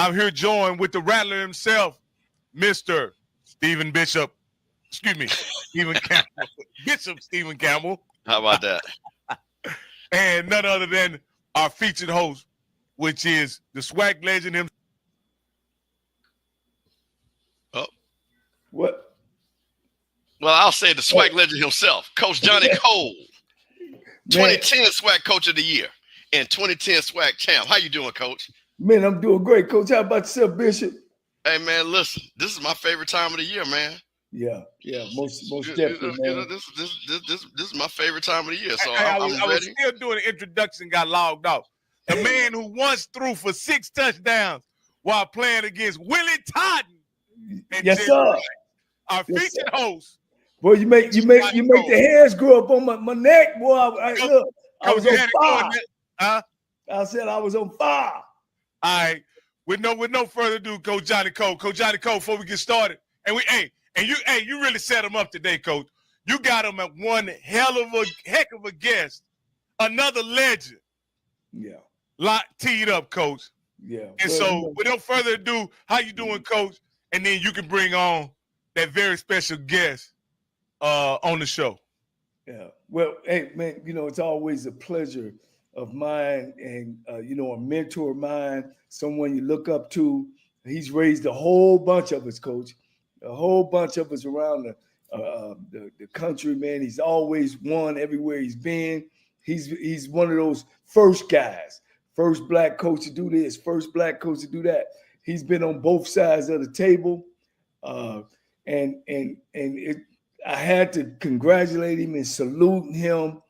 I'm here joined with the Rattler himself, Mr. Stephen Bishop. Excuse me, Stephen Campbell. Bishop Stephen Campbell. How about that? And none other than our featured host, which is the swag legend himself. Oh. What? Well, I'll say the swag legend himself, Coach Johnnie Cole, 2010 swag coach of the year and 2010 swag champ. How you doing, Coach? Man, I'm doing great, Coach. How about yourself, Bishop? Hey, man, listen, this is my favorite time of the year, man. Yeah, most definitely, man. This is my favorite time of the year. So I I'm was ready. still doing the introduction, got logged off. The man who once threw for 6 touchdowns while playing against Willie Totten. Yes, sir. Our featured host. Boy, you make the hairs grow up on my neck, boy. Look, I was on fire. Huh? I said I was on fire. All right. With no further ado, Coach Johnnie Cole. Coach Johnnie Cole, before we get started, you really set him up today, Coach. You got him at one heck of a guest, another legend. Yeah. Teed up, Coach. Yeah. And so, with no further ado, how you doing, Coach? And then you can bring on that very special guest on the show. Yeah. Well, hey, man, it's always a pleasure of mine and, a mentor of mine, someone you look up to. He's raised a whole bunch of us, Coach, a whole bunch of us around the country, man. He's always won everywhere he's been. He's one of those first guys, first black coach to do this, first black coach to do that. He's been on both sides of the table. I had to congratulate him and salute him.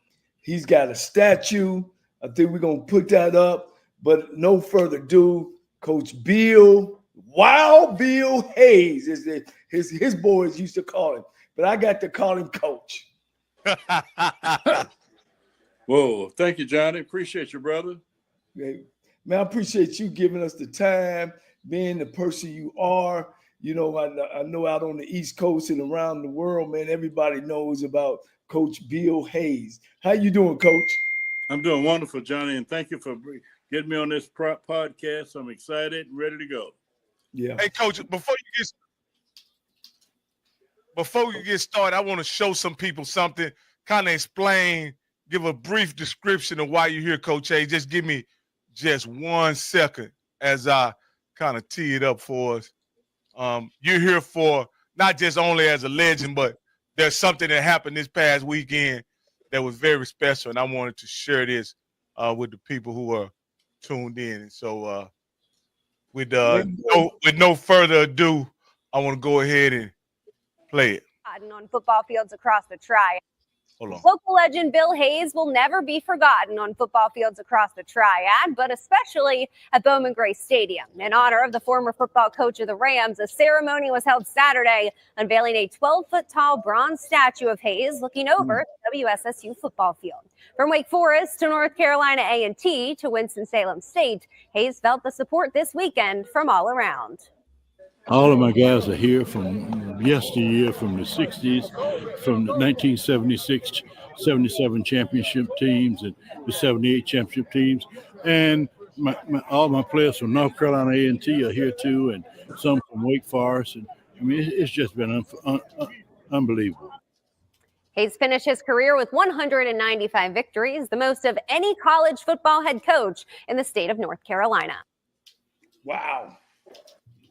He's got a statue. I think we're going to put that up. But no further ado, Coach Bill, Wild Bill Hayes, is his boys used to call him. But I got to call him Coach. Whoa, thank you, Johnny. Appreciate you, brother. Man, I appreciate you giving us the time, being the person you are. I know out on the East Coast and around the world, man, everybody knows about Coach Bill Hayes. How you doing, Coach? I'm doing wonderful, Johnny, and thank you for getting me on this podcast. I'm excited and ready to go. Yeah. Hey, Coach, before you get started, I want to show some people something, kind of explain, give a brief description of why you're here, Coach Hayes. Just give me just 1 second as I kind of tee it up for us. You're here for not just only as a legend, but there's something that happened this past weekend that was very special, and I wanted to share this with the people who are tuned in. And so with no further ado, I want to go ahead and play it. On football fields across the Triad. Hold on. Local legend Bill Hayes will never be forgotten on football fields across the Triad, but especially at Bowman Gray Stadium. In honor of the former football coach of the Rams, a ceremony was held Saturday, unveiling a 12-foot-tall bronze statue of Hayes looking over the WSSU football field. From Wake Forest to North Carolina A&T to Winston-Salem State, Hayes felt the support this weekend from all around. All of my guys are here from yesteryear, from the 60s, from the 1976, 77 championship teams and the 78 championship teams. And all my players from North Carolina A&T are here too, and some from Wake Forest. And I mean, it's just been unbelievable. Hayes finished his career with 195 victories, the most of any college football head coach in the state of North Carolina. Wow.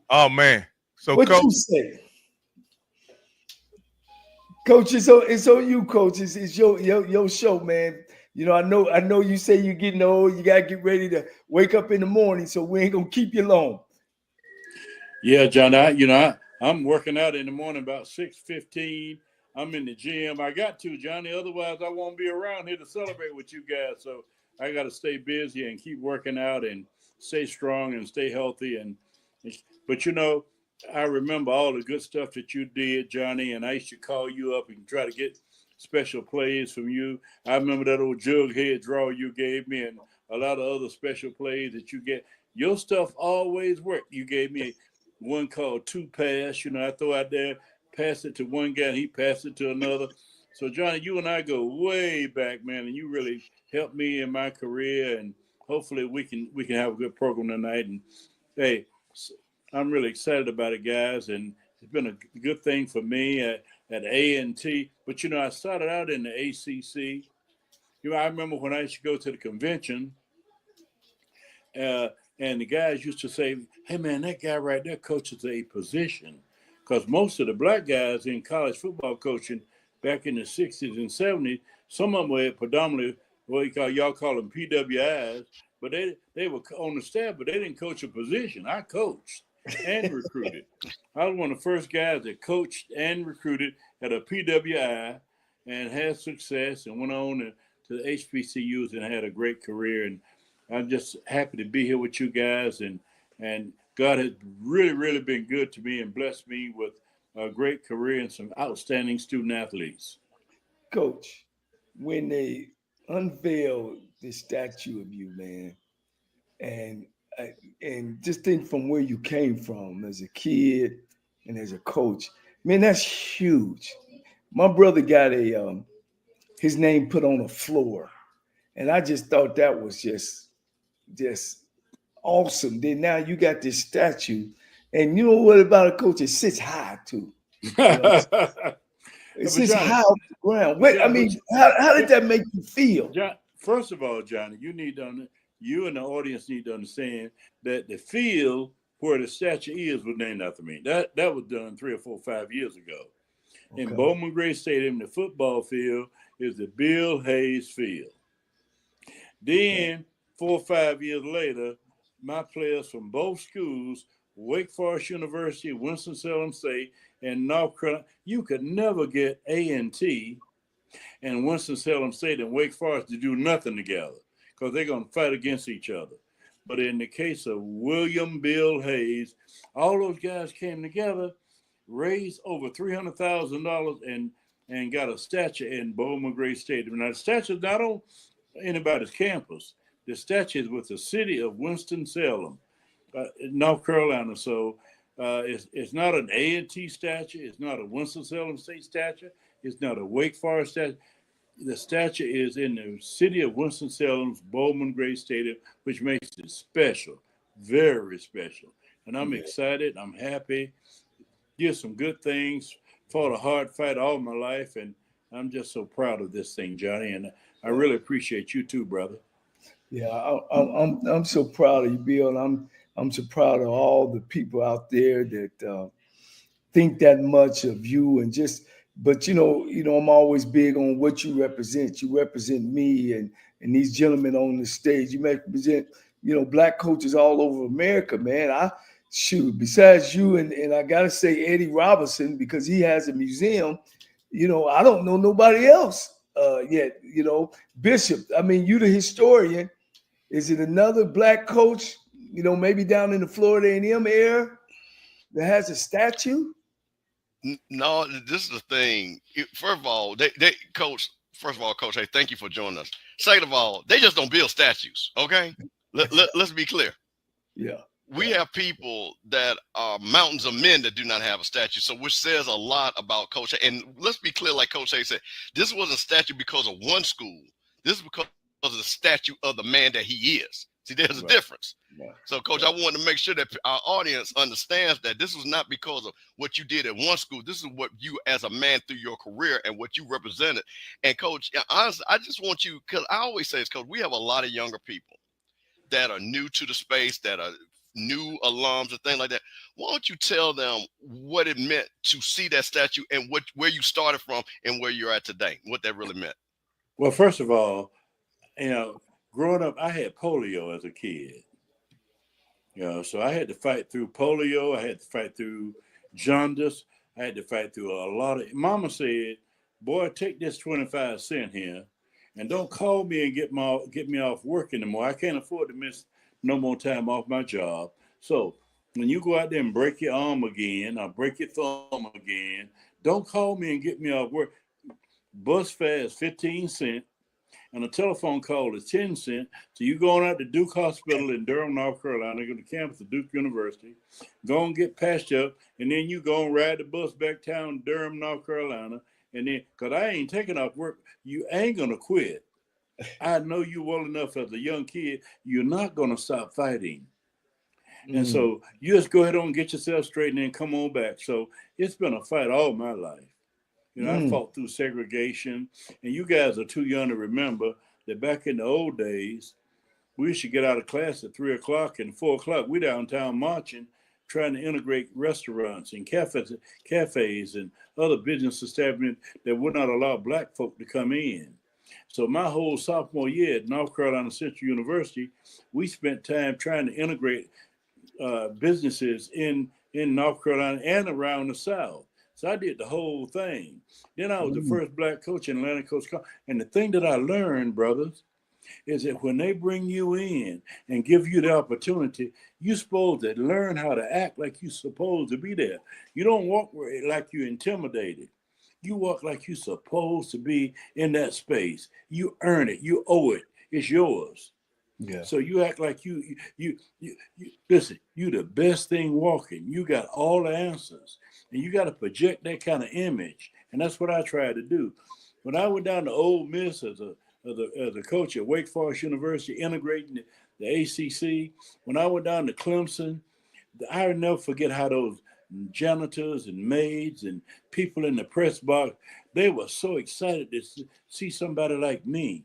Oh, man. So, what Coach, you say? Coach, it's on you, Coach. It's your show, man. I know you say you're getting old. You got to get ready to wake up in the morning, so we ain't going to keep you long. Yeah, John, I'm working out in the morning about 6:15. I'm in the gym. I got to, Johnny. Otherwise, I won't be around here to celebrate with you guys. So I got to stay busy and keep working out and stay strong and stay healthy. But, I remember all the good stuff that you did, Johnny, and I used to call you up and try to get special plays from you. I remember that old jughead draw you gave me and a lot of other special plays that you get. Your stuff always worked. You gave me one called two pass. I throw out there, pass it to one guy, and he passed it to another. So, Johnny, you and I go way back, man, and you really helped me in my career, and hopefully we can have a good program tonight. And, hey, I'm really excited about it, guys, and it's been a good thing for me at A&T. But, I started out in the ACC. I remember when I used to go to the convention, and the guys used to say, hey, man, that guy right there coaches a position. Because most of the black guys in college football coaching back in the 60s and 70s, some of them were predominantly what y'all call them PWIs, but they were on the staff, but they didn't coach a position. I coached and recruited. I was one of the first guys that coached and recruited at a PWI and had success and went on to the HBCUs and had a great career. And I'm just happy to be here with you guys. And God has really, really been good to me and blessed me with a great career and some outstanding student athletes. Coach, when they unveiled the statue of you, man, and just think from where you came from as a kid and as a coach, man, that's huge. My brother got his name put on a floor, and I just thought that was just awesome. Then now you got this statue, and you know what about a coach? It sits high too. It sits high off the ground. Wait, I mean, how did that make you feel? First of all, Johnny, you and the audience need to understand that the field where the statue was named after me. That was done 3 or 4, 5 years ago. Okay. In Bowman Gray Stadium, the football field is the Bill Hayes Field. Then 4 or 5 years later, my players from both schools, Wake Forest University, Winston-Salem State, and North Carolina, you could never get A&T and Winston-Salem State and Wake Forest to do nothing together because they're going to fight against each other. But in the case of William Bill Hayes, all those guys came together, raised over $300,000 and got a statue in Bowman Gray Stadium. Now, the statue is not on anybody's campus. The statue is with the city of Winston-Salem, North Carolina. So it's not an A&T statue. It's not a Winston-Salem State statue. It's not a Wake Forest statue. The statue is in the city of Winston-Salem's Bowman Gray Stadium, which makes it special, very special. And I'm excited. I'm happy. Did some good things. Fought a hard fight all my life, and I'm just so proud of this thing, Johnny. And I really appreciate you too, brother. Yeah, I'm so proud of you, Bill. I'm so proud of all the people out there that think that much of you and just. But you know, I'm always big on what you represent. You represent me and these gentlemen on the stage. You represent, black coaches all over America, man. Besides you and I gotta say Eddie Robinson, because he has a museum, I don't know nobody else yet. Bishop, I mean, you the historian. Is it another black coach, maybe down in the Florida A&M area that has a statue? No, this is the thing. First of all, Coach, hey, thank you for joining us. Second of all, they just don't build statues, okay? Let's be clear. Yeah. We have people that are mountains of men that do not have a statue, so which says a lot about Coach. And let's be clear, like Coach A said, this wasn't a statue because of one school. This is because of the statue of the man that he is. See, there's a difference. Yeah. So, Coach, I wanted to make sure that our audience understands that this was not because of what you did at one school. This is what you, as a man, through your career and what you represented. And, Coach, honestly, I just want you, because I always say this, Coach, we have a lot of younger people that are new to the space, that are new alums and things like that. Why don't you tell them what it meant to see that statue and where you started from and where you're at today, what that really meant? Well, first of all, growing up, I had polio as a kid. So I had to fight through polio. I had to fight through jaundice. I had to fight through a lot of. Mama said, "Boy, take this 25 cents here, and don't call me and get me off work anymore. I can't afford to miss no more time off my job. So when you go out there and break your arm again, or break your thumb again, don't call me and get me off work. Bus fare is 15 cents. And a telephone call is 10 cents. So you going out to Duke Hospital in Durham, North Carolina, go to campus of Duke University, go and get patched up, and then you go and ride the bus back town Durham, North Carolina. And then, because I ain't taking off work, you ain't going to quit. I know you well enough as a young kid, you're not going to stop fighting. And so you just go ahead on and get yourself straight and then come on back. So it's been a fight all my life. I fought through segregation, and you guys are too young to remember that back in the old days, we used to get out of class at 3 o'clock and 4 o'clock. We downtown marching, trying to integrate restaurants and cafes and other business establishments that would not allow Black folk to come in. So my whole sophomore year at North Carolina Central University, we spent time trying to integrate businesses in North Carolina and around the South. So I did the whole thing. Then I was the first Black coach in Atlanta Coach. And the thing that I learned, brothers, is that when they bring you in and give you the opportunity, you're supposed to learn how to act like you're supposed to be there. You don't walk like you're intimidated. You walk like you're supposed to be in that space. You earn it. You owe it. It's yours. Yeah. So you act like you listen, you the best thing walking. You got all the answers. And you got to project that kind of image. And that's what I tried to do. When I went down to Ole Miss as a coach at Wake Forest University, integrating the ACC, when I went down to Clemson, I will never forget how those janitors and maids and people in the press box, they were so excited to see somebody like me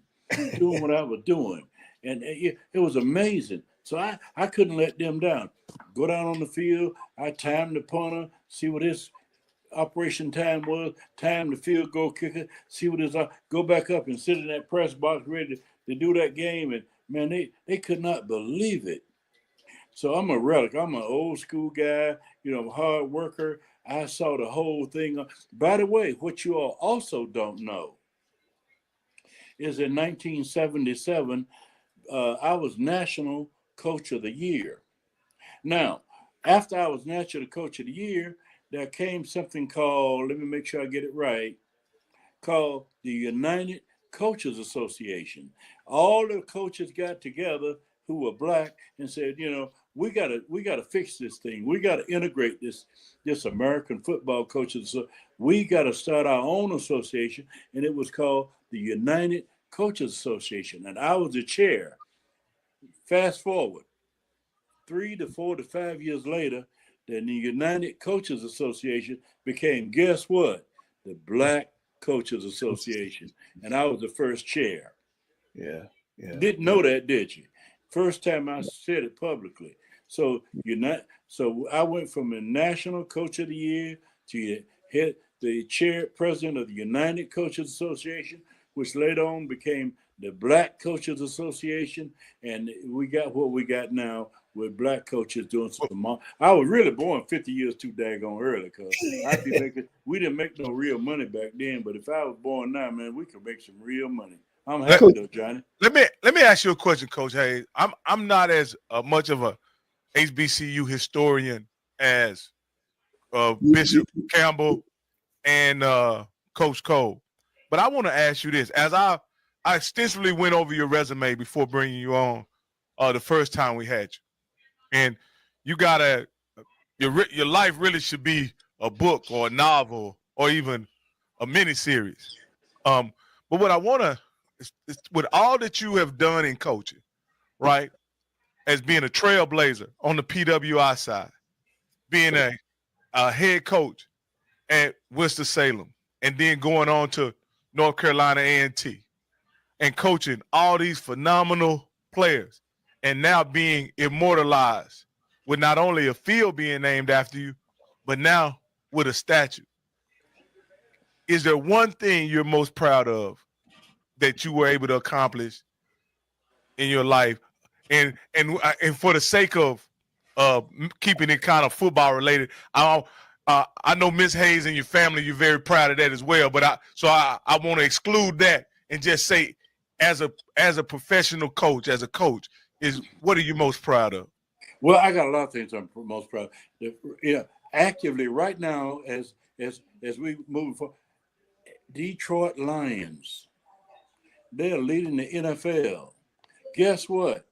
doing what I was doing. And it was amazing. So I couldn't let them down. Go down on the field, I timed the punter, see what his operation time was, time the field goal kicker, see what his, go back up and sit in that press box ready to do that game. And man, they could not believe it. So I'm a relic. I'm an old school guy, hard worker. I saw the whole thing. By the way, what you all also don't know is in 1977, I was National Coach of the Year. Now, after I was National Coach of the Year, there came something called, let me make sure I get it right, called the United Coaches Association. All the coaches got together who were Black and said, we gotta fix this thing. We gotta integrate this American football coaches. So we gotta start our own association, and it was called the United Coaches Association. And I was the chair. Fast forward 3 to 4 to 5 years later, then the United Coaches Association became, guess what? The Black Coaches Association. And I was the first chair. Yeah. Didn't know that, did you? First time I said it publicly. So I went from a National Coach of the Year to the president of the United Coaches Association, which later on became the Black Coaches Association, and we got what we got now with Black coaches doing some. I was really born 50 years too daggone early, because we didn't make no real money back then. But if I was born now, man, we could make some real money. I'm happy though, Johnny. Let me ask you a question, Coach Hayes. I'm not as much of a HBCU historian as Bishop Campbell and Coach Cole, but I want to ask you this: as I extensively went over your resume before bringing you on the first time we had you, and you got your life really should be a book or a novel or even a miniseries. But what I want to, with all that you have done in coaching, right, as being a trailblazer on the PWI side, being a head coach at Winston-Salem, and then going on to North Carolina A&T, and coaching all these phenomenal players, and now being immortalized with not only a field being named after you, but now with a statue. Is there one thing you're most proud of that you were able to accomplish in your life? And for the sake of keeping it kind of football related, I know Miss Hayes and your family, you're very proud of that as well. But I want to exclude that and just say, as a professional coach, as a coach, what are you most proud of? Well, I got a lot of things I'm most proud of. Actively right now, as we move forward, Detroit Lions, they are leading the NFL. Guess what?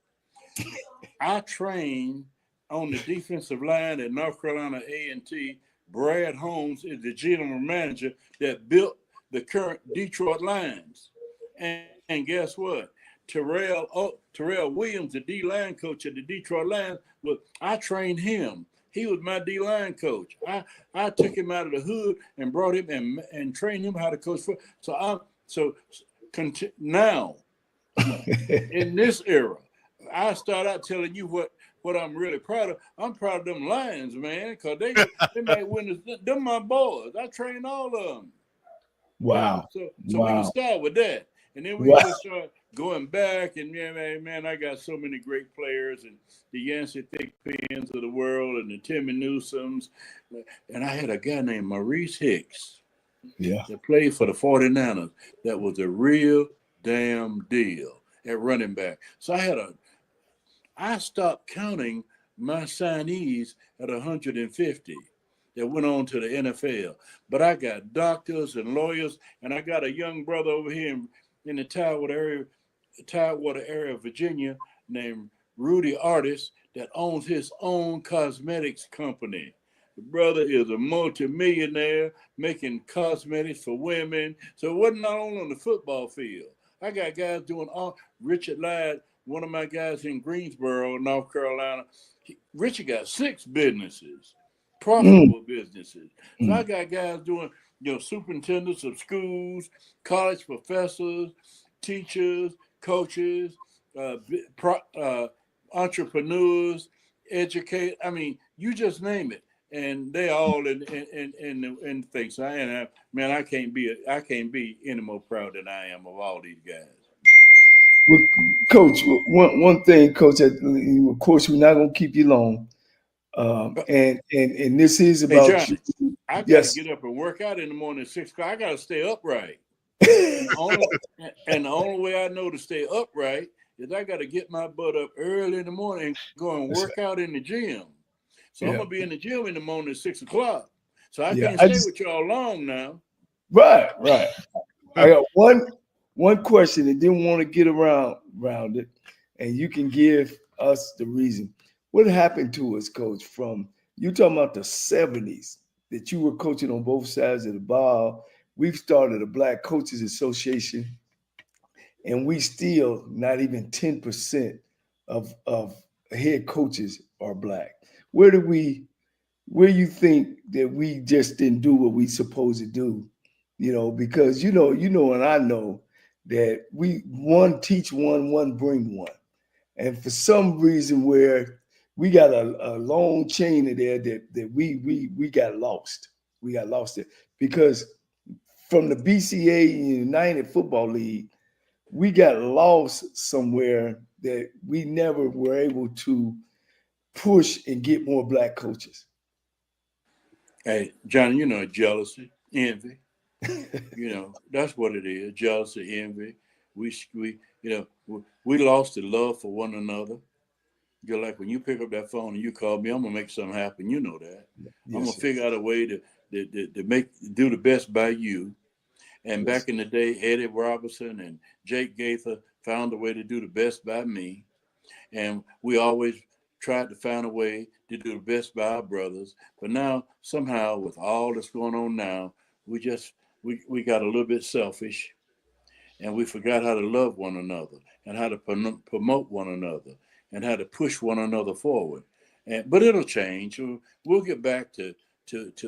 I trained on the defensive line at North Carolina A&T. Brad Holmes is the general manager that built the current Detroit Lions. And guess what? Terrell Williams, the D-line coach at the Detroit Lions, Look, I trained him. He was my D-line coach. I took him out of the hood and brought him and trained him how to coach football. Now, in this era, I start out telling you what I'm really proud of. I'm proud of them Lions, man, because they might win. Them my boys. I trained all of them. Wow. So we can start with that. And then we just start going back. And man, I got so many great players, and the Yancey Thickpens of the world, and the Timmy Newsoms. And I had a guy named Maurice Hicks that played for the 49ers. That was a real damn deal at running back. So I stopped counting my signees at 150 that went on to the NFL. But I got doctors and lawyers, and I got a young brother over here in the Tidewater area of Virginia named Rudy Artis that owns his own cosmetics company. The brother is a multimillionaire making cosmetics for women. So it wasn't not only on the football field. I got guys doing Richard Ladd, one of my guys in Greensboro, North Carolina. Richard got 6 businesses, profitable businesses. So I got guys doing, superintendents of schools, college professors, teachers, coaches, entrepreneurs, educate. I mean, you just name it, and they all in the thing. So I can't be any more proud than I am of all these guys. Well, Coach, one thing, Coach. Of course, we're not going to keep you long. And this is about. Hey, Johnny, I got to get up and work out in the morning at 6 o'clock. I got to stay upright. And the only way I know to stay upright is I got to get my butt up early in the morning and go and work out in the gym. So I'm gonna be in the gym in the morning at 6 o'clock. So I can't stay with y'all long now. Right. I got one question and didn't want to get around it, and you can give us the reason. What happened to us, Coach, from you talking about the 70s that you were coaching on both sides of the ball? We've started a Black Coaches Association, and we still not even 10% of head coaches are Black. Where you think that we just didn't do what we supposed to do? Because you know, and I know that one teach one bring one. And for some reason where we got a long chain of there that we got lost. We got lost there because from the BCA United Football League, we got lost somewhere that we never were able to push and get more Black coaches. Hey, Johnny, jealousy, envy. That's what it is. Jealousy, envy. We lost the love for one another. You're like when you pick up that phone and you call me, I'm gonna make something happen. You know that. Yes, I'm gonna figure out a way to do the best by you. And back in the day, Eddie Robinson and Jake Gaither found a way to do the best by me. And we always tried to find a way to do the best by our brothers. But now, somehow, with all that's going on now, we got a little bit selfish, and we forgot how to love one another and how to promote one another and how to push one another forward. But it'll change. We'll get back to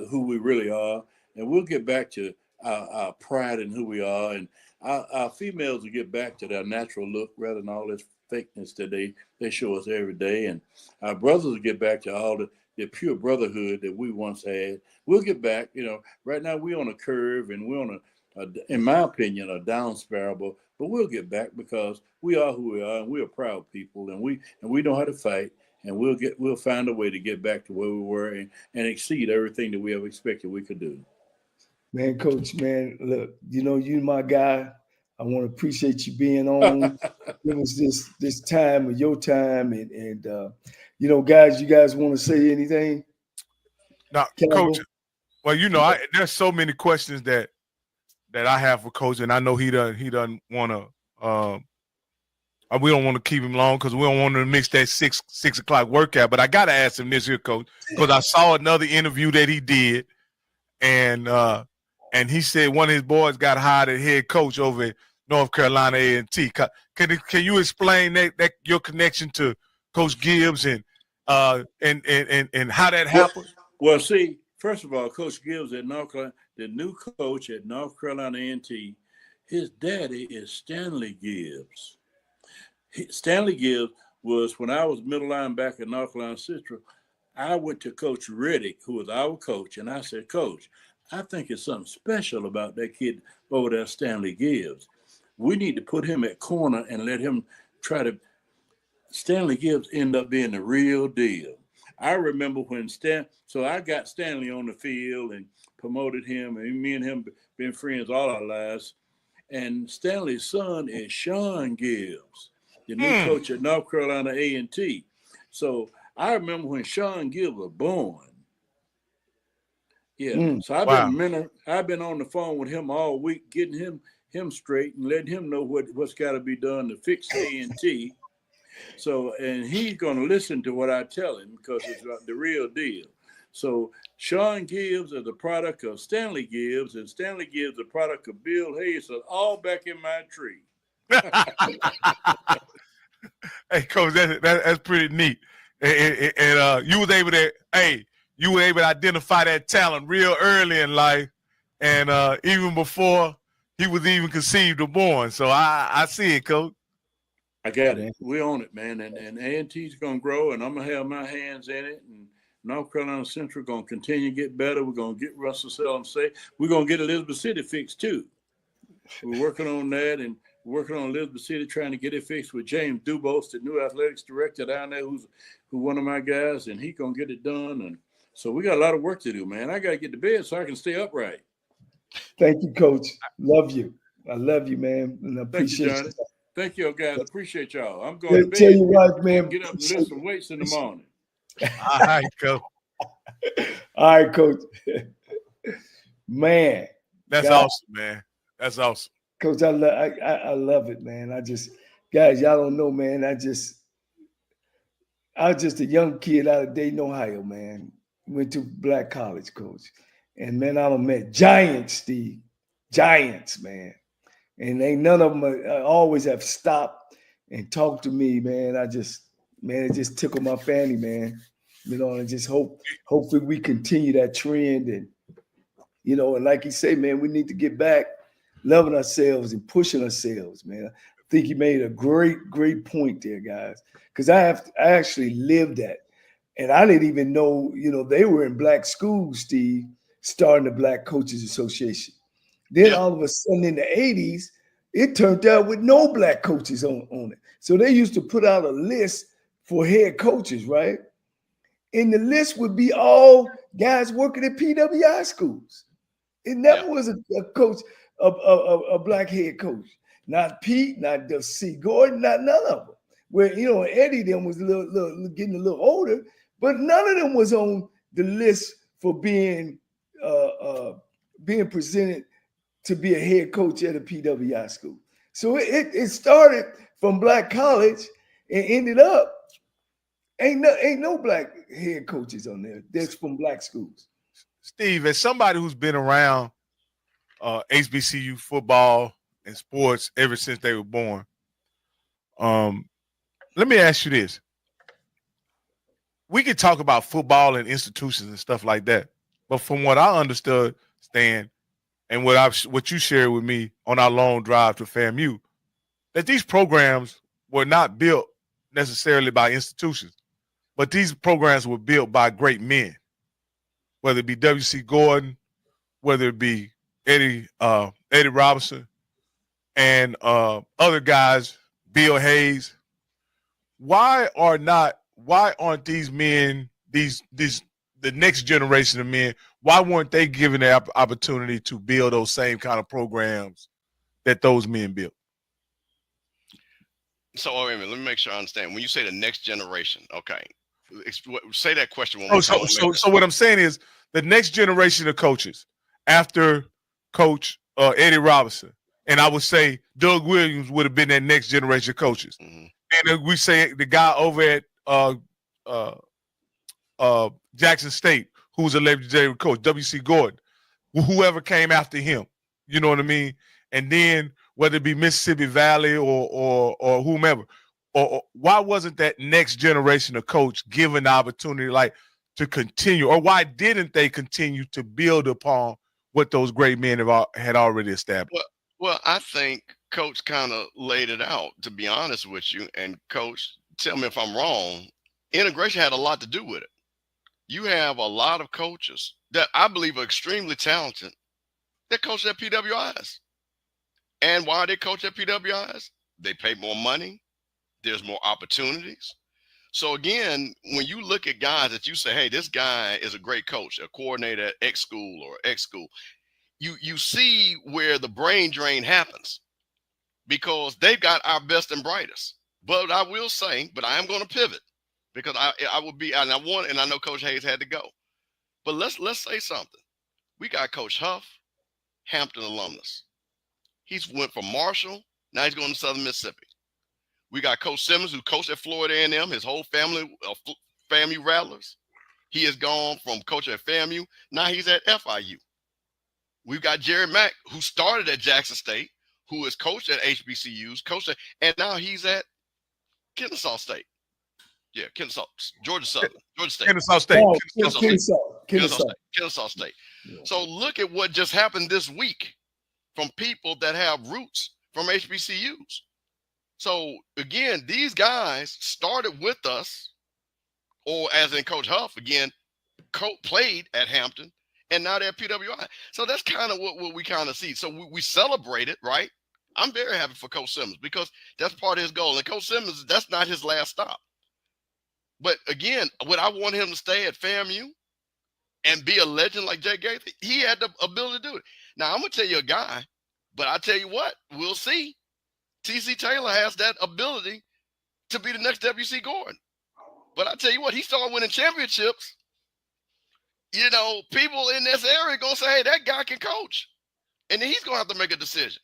who we really are, and we'll get back to our pride in who we are, and our females will get back to their natural look rather than all this fakeness that they show us every day, and our brothers will get back to all the pure brotherhood that we once had. We'll get back. Right now we're on a curve, and we're on in my opinion, a down spiral, but we'll get back because we are who we are, and we're proud people, and we know how to fight, and we'll find a way to get back to where we were and exceed everything that we ever expected we could do. Man, Coach, man, look, you my guy. I want to appreciate you being on. Give us this time of your time, and guys, you guys want to say anything? No, Coach. Well, there's so many questions that I have for Coach, and I know he doesn't want to. We don't want to keep him long because we don't want to mix that 6 o'clock workout. But I got to ask him this here, Coach, because I saw another interview that he did, and he said one of his boys got hired as head coach over at North Carolina A&T. Can you explain that your connection to Coach Gibbs and and how that happened? Well, see, first of all, Coach Gibbs at North Carolina, the new coach at North Carolina A&T, his daddy is Stanley Gibbs. Stanley Gibbs was, when I was middle linebacker at North Carolina Central, I went to Coach Reddick, who was our coach, and I said, Coach, I think it's something special about that kid over there, Stanley Gibbs. We need to put him at corner and let him try to. Stanley Gibbs ended up being the real deal. I remember when so I got Stanley on the field and promoted him, and me and him been friends all our lives. And Stanley's son is Sean Gibbs, the new coach at North Carolina A&T. So I remember when Sean Gibbs was born. Yeah, so I've been on the phone with him all week, getting him straight and letting him know what's got to be done to fix A&T. So, and he's going to listen to what I tell him because it's the real deal. So Sean Gibbs is a product of Stanley Gibbs, and Stanley Gibbs is a product of Bill Hayes. So all back in my tree. Hey, Coach, that's pretty neat. And you was able to, identify that talent real early in life, and even before he was even conceived or born. So I see it, Coach. I got it. We own it, man. And A&T's going to grow, and I'm going to have my hands in it. And North Carolina Central going to continue to get better. We're going to get Russell Selling safe. We're going to get Elizabeth City fixed, too. We're working on that, and working on Elizabeth City, trying to get it fixed with James Dubose, the new athletics director down there, who's one of my guys, and he's going to get it done. And so we got a lot of work to do, man. I got to get to bed so I can stay upright. Thank you, Coach. Love you. I love you, man, and I appreciate you. Thank you, guys. I appreciate y'all. I'm going to bed. Tell you what, man. Get up and lift some weights in the morning. All right, Coach. All right, Coach. Man. That's awesome, man. That's awesome. Coach, I love it, man. Guys, y'all don't know, man. I was just a young kid out of Dayton, Ohio, man. Went to Black college, Coach. And, man, I done met giants, Steve. Giants, man. And ain't none of them always have stopped and talked to me, man. It just tickled my fanny, man. You know, and just hopefully we continue that trend. And, you know, and like you say, man, we need to get back loving ourselves and pushing ourselves, man. I think you made a great, great point there, guys. Because I actually lived that. And I didn't even know, you know, they were in black schools, Steve, starting the Black Coaches Association. Then all of a sudden in the 80s, it turned out with no black coaches on it. So they used to put out a list for head coaches, right? And the list would be all guys working at PWI schools. It never was a coach, a black head coach. Not Pete, not C. Gordon, not none of them. Where, you know, Eddie them was getting a little older, but none of them was on the list for being presented to be a head coach at a PWI school. So it started from black college and ended up ain't no black head coaches on there. That's from black schools. Steve, as somebody who's been around HBCU football and sports ever since they were born, let me ask you this. We could talk about football and institutions and stuff like that, but from what I understood, Stan, and what you shared with me on our long drive to FAMU, that these programs were not built necessarily by institutions, but these programs were built by great men, whether it be W.C. Gordon, whether it be Eddie Robinson, and other guys, Bill Hayes. Why aren't these men, the next generation of men, why weren't they given the opportunity to build those same kind of programs that those men built? So wait a minute, let me make sure I understand. When you say the next generation, okay, say that question one more time. So what I'm saying is the next generation of coaches after Coach Eddie Robinson, and I would say Doug Williams would have been that next generation of coaches. Mm-hmm. And we say the guy over at Jackson State, who's a legendary coach, W.C. Gordon, whoever came after him, you know what I mean? And then whether it be Mississippi Valley or whomever, or why wasn't that next generation of coach given the opportunity like to continue, or why didn't they continue to build upon what those great men had already established? Well, I think Coach kind of laid it out, to be honest with you. And Coach, tell me if I'm wrong, integration had a lot to do with it. You have a lot of coaches that I believe are extremely talented that coach at PWIs. And why they coach at PWIs? They pay more money. There's more opportunities. So again, when you look at guys that you say, hey, this guy is a great coach, a coordinator at X school or X school, you see where the brain drain happens because they've got our best and brightest. But I will say, but I am going to pivot because I will be, and I know Coach Hayes had to go. But let's say something. We got Coach Huff, Hampton alumnus. He's went from Marshall, now he's going to Southern Mississippi. We got Coach Simmons, who coached at Florida A&M, his whole family, FAMU Rattlers. He has gone from coaching at FAMU, now he's at FIU. We've got Jerry Mack, who started at Jackson State, who is coached at HBCUs, and now he's at Kennesaw State. Yeah, Kennesaw, Georgia State. Kennesaw State. Oh, Kennesaw State. Yeah. So look at what just happened this week from people that have roots from HBCUs. So again, these guys started with us, or as in Coach Huff, again, played at Hampton, and now they're at PWI. So that's kind of what we kind of see. So we celebrate it, right? I'm very happy for Coach Simmons because that's part of his goal. And Coach Simmons, that's not his last stop. But again, would I want him to stay at FAMU and be a legend like Jay Gaither? He had the ability to do it. Now, I'm going to tell you a guy, but I tell you what, we'll see. T.C. Taylor has that ability to be the next W.C. Gordon. But I tell you what, he started winning championships. You know, people in this area going to say, hey, that guy can coach. And then he's going to have to make a decision.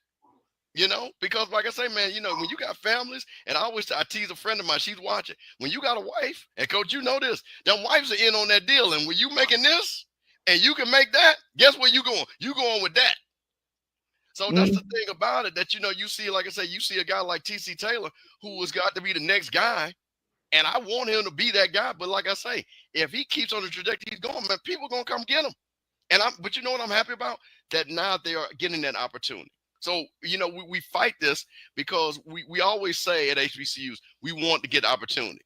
You know, because like I say, man, you know, when you got families, and I tease a friend of mine, she's watching. When you got a wife, and Coach, you know this, them wives are in on that deal. And when you making this and you can make that, guess where you going? You going with that. So that's the thing about it that, you know, you see, like I say, you see a guy like T.C. Taylor who has got to be the next guy. And I want him to be that guy. But like I say, if he keeps on the trajectory he's going, man, people are going to come get him. But you know what I'm happy about? That now they are getting that opportunity. So, you know, we fight this because we always say at HBCUs, we want to get opportunity.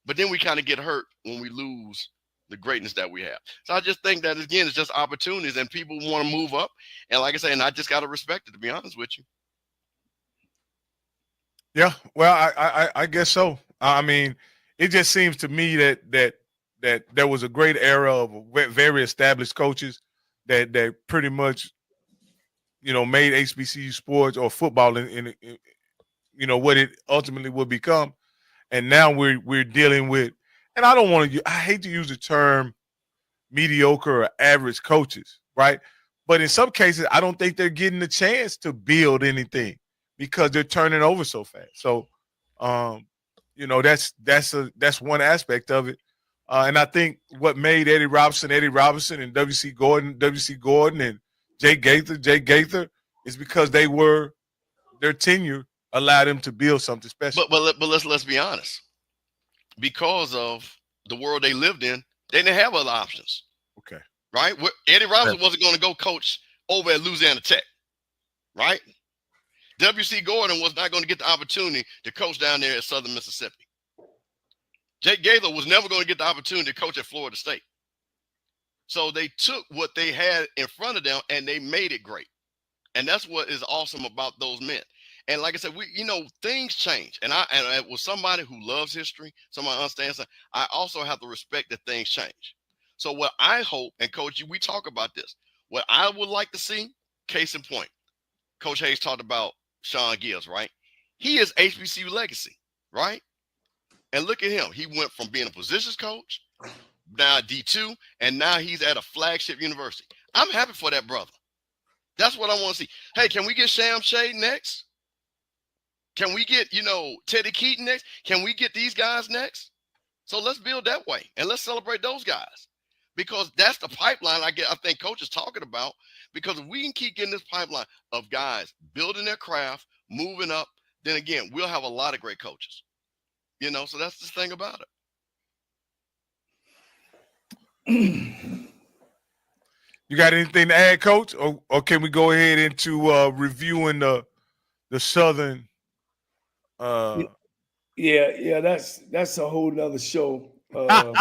But then we kind of get hurt when we lose the greatness that we have. So I just think that, again, it's just opportunities and people want to move up. And like I say, and I just got to respect it, to be honest with you. Yeah, well, I guess so. I mean, it just seems to me that there was a great era of very established coaches that pretty much, you know, made HBCU sports or football in you know, what it ultimately will become. And now we're dealing with, and I hate to use the term mediocre or average coaches, right? But in some cases, I don't think they're getting the chance to build anything because they're turning over so fast. So, you know, that's one aspect of it. And I think what made Eddie Robinson, and W.C. Gordon, and Jay Gaither is because their tenure allowed them to build something special. But let's be honest. Because of the world they lived in, they didn't have other options. Okay. Right? Eddie Robinson wasn't going to go coach over at Louisiana Tech. Right? W.C. Gordon was not going to get the opportunity to coach down there at Southern Mississippi. Jake Gaither was never going to get the opportunity to coach at Florida State. So they took what they had in front of them and they made it great. And that's what is awesome about those men. And like I said, things change. And I was somebody who loves history, somebody understands that, I also have to respect that things change. So what I hope, and Coach, we talk about this, what I would like to see, case in point, Coach Hayes talked about Sean Gibbs, right? He is HBCU legacy, right? And look at him. He went from being a positions coach, now D2, and now he's at a flagship university. I'm happy for that brother. That's what I want to see. Hey, can we get Sham Shade next? Can we get, Teddy Keaton next? Can we get these guys next? So let's build that way and let's celebrate those guys because that's the pipeline I think Coach is talking about, because if we can keep getting this pipeline of guys building their craft, moving up, then again, we'll have a lot of great coaches. You know, so that's the thing about it. You got anything to add, Coach, or can we go ahead into reviewing the Southern? Yeah, that's a whole nother show. But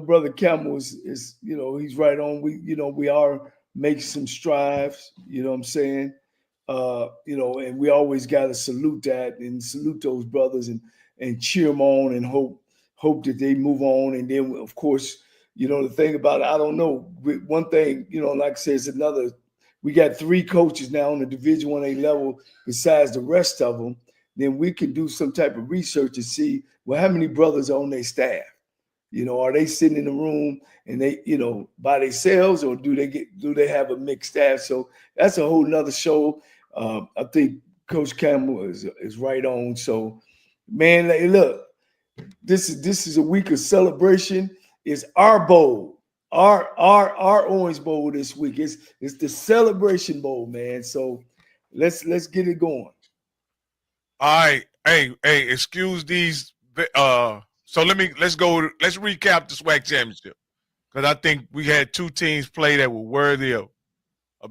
Brother Campbell is he's right on. We are making some strides. You know what I'm saying? And we always got to salute that and salute those brothers and cheer them on and hope that they move on. And then of course, the thing about it, I don't know. One thing, like I said, is another. We got 3 coaches now on the Division 1A level besides the rest of them. Then we can do some type of research to see, well, how many brothers are on their staff? Are they sitting in the room and they, by themselves, or do they have a mixed staff? So that's a whole nother show. I think Coach Campbell is right on. So, man, look, this is a week of celebration. It's our bowl, our Orange Bowl this week. It's the Celebration Bowl, man. So let's get it going. All right, hey, excuse these. So let's recap the SWAC championship, because I think we had 2 teams play that were worthy of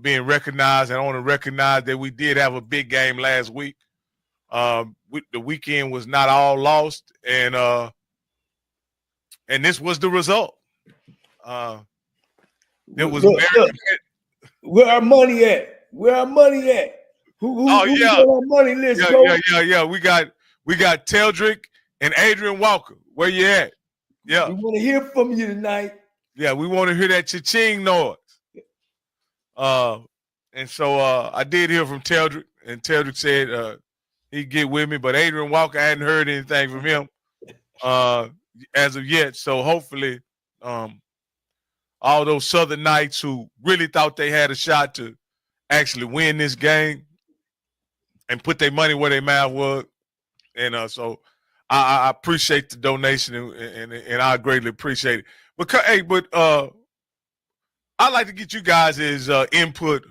being recognized, and I want to recognize that we did have a big game last week. The weekend was not all lost, and this was the result. It was look, where our money at? Where our money at? Who got our money list? Yeah. We got Teldrick and Adrian Walker. Where you at? Yeah. We want to hear from you tonight. Yeah, we want to hear that cha-ching noise. And so I did hear from Teldrick, and Teldrick said he'd get with me, but Adrian Walker, I hadn't heard anything from him as of yet. So hopefully all those Southern Knights who really thought they had a shot to actually win this game and put their money where their mouth was. And so I appreciate the donation, and I greatly appreciate it. But I'd like to get you guys' input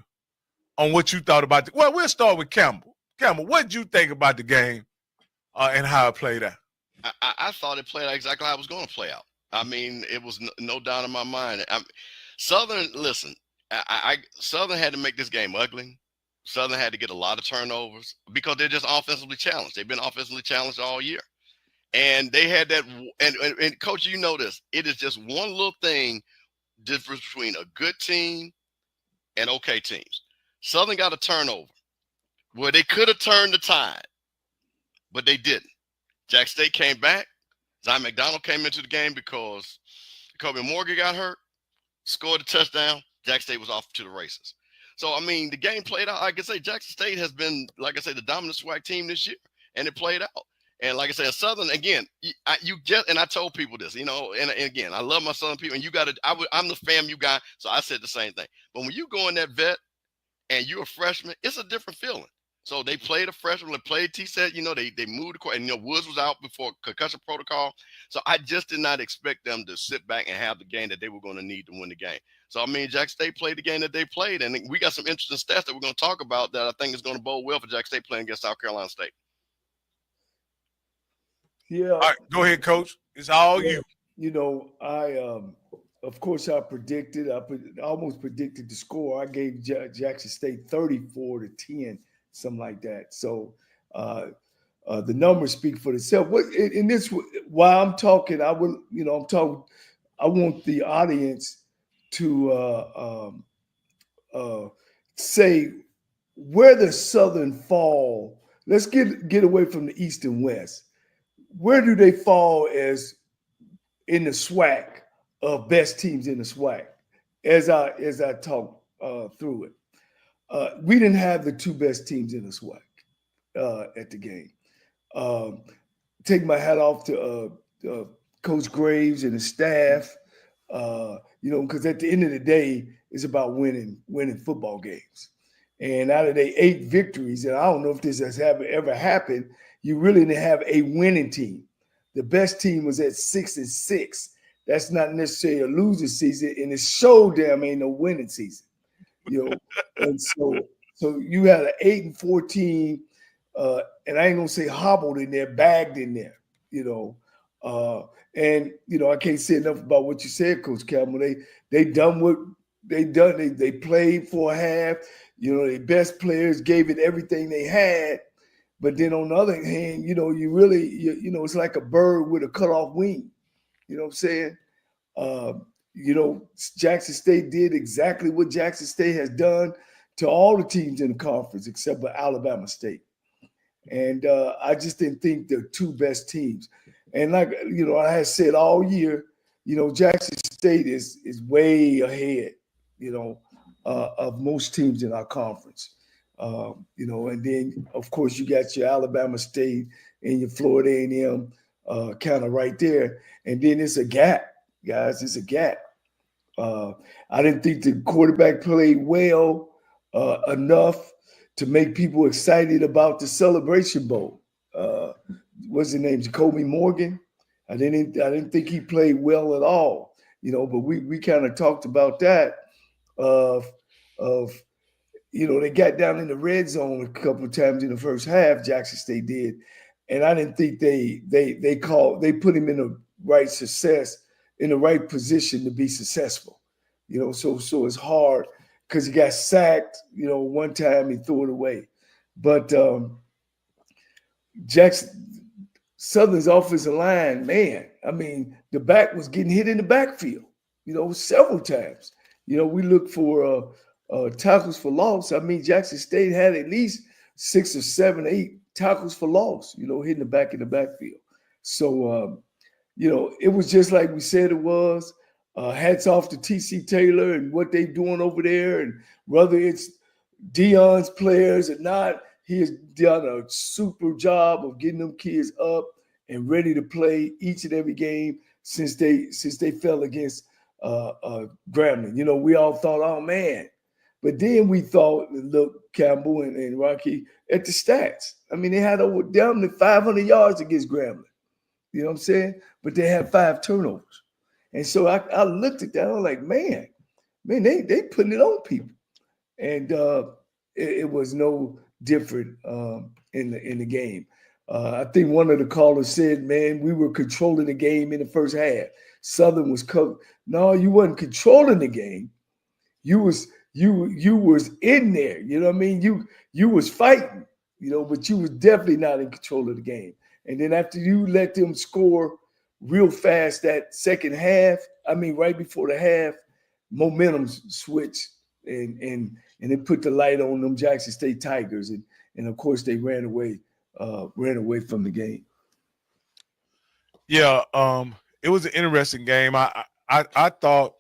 on what you thought about it. Well, we'll start with Campbell. Campbell, what did you think about the game and how it played out? I thought it played out exactly how it was going to play out. I mean, it was no doubt in my mind. Southern, listen, Southern had to make this game ugly. Southern had to get a lot of turnovers because they're just offensively challenged. They've been offensively challenged all year. And they had that, and Coach, you know this, it is just one little thing difference between a good team and okay teams. Southern got a turnover where they could have turned the tide, but they didn't. Jack State came back. Zion McDonald came into the game because Kobe Morgan got hurt, scored a touchdown. Jack State was off to the races. So, I mean, the game played out. Like I say, Jackson State has been, like I say, the dominant SWAC team this year, and it played out. And like I said, Southern, again, and I told people this, and again, I love my Southern people, and I'm the FAMU guy, so I said the same thing. But when you go in that vet and you're a freshman, it's a different feeling. So they played a freshman, they played T-set, they moved the court, and Woods was out before concussion protocol. So I just did not expect them to sit back and have the game that they were going to need to win the game. So, I mean, Jack State played the game that they played, and we got some interesting stats that we're going to talk about that I think is going to bode well for Jack State playing against South Carolina State. Yeah. All right, go ahead, Coach. It's all you. Of course, I almost predicted the score. I gave Jackson State 34-10, something like that. So the numbers speak for themselves. While I'm talking, I want the audience to say where the Southern fall. Let's get away from the East and West. Where do they fall as in the SWAC of best teams in the SWAC? As I talk through it, we didn't have the 2 best teams in the SWAC at the game. Take my hat off to Coach Graves and the staff. Because at the end of the day, it's about winning football games. And out of the 8 victories, and I don't know if this has ever happened, you really didn't have a winning team. The best team was at 6-6. That's not necessarily a losing season, and it showed them ain't no winning season. And so you had an 8-14 and I ain't gonna say hobbled in there, bagged in there, and I can't say enough about what you said, Coach Campbell. They done what they done. They played for a half. Their best players gave it everything they had. But then on the other hand, you really, it's like a bird with a cut off wing. You know what I'm saying? Jackson State did exactly what Jackson State has done to all the teams in the conference except for Alabama State. And I just didn't think the two best teams. And like, I had said all year, Jackson State is way ahead, of most teams in our conference. And then, of course, you got your Alabama State and your Florida A&M kind of right there. And then it's a gap, guys. It's a gap. I didn't think the quarterback played well enough to make people excited about the Celebration Bowl. What's his name? Jacoby Morgan. I didn't think he played well at all. But we kind of talked about that of they got down in the red zone a couple of times in the first half. Jackson State did, and I didn't think they put him in the right position to be successful. So it's hard because he got sacked. One time he threw it away, but Southern's offensive line, man. I mean, the back was getting hit in the backfield. Several times. We look for tackles for loss. I mean, Jackson State had at least 6 or 7, 8 tackles for loss, hitting the back in the backfield. So, it was just like we said it was. Hats off to TC Taylor and what they're doing over there. And whether it's Deion's players or not, he has done a super job of getting them kids up and ready to play each and every game since they fell against Grambling. We all thought, oh, man. But then we thought, look, Campbell and Rocky, at the stats. I mean, they had over down to 500 yards against Grambling. You know what I'm saying? But they had 5 turnovers. And so I looked at that. I was like, man, they putting it on people. And it was no different in the game. I think one of the callers said, man, we were controlling the game in the first half. Southern was covered. No, you wasn't controlling the game. You was in there. You know what I mean? You was fighting, but you was definitely not in control of the game. And then after you let them score real fast that second half, right before the half, momentum switched and it put the light on them Jackson State Tigers. And of course they ran away from the game. Yeah, it was an interesting game. I thought,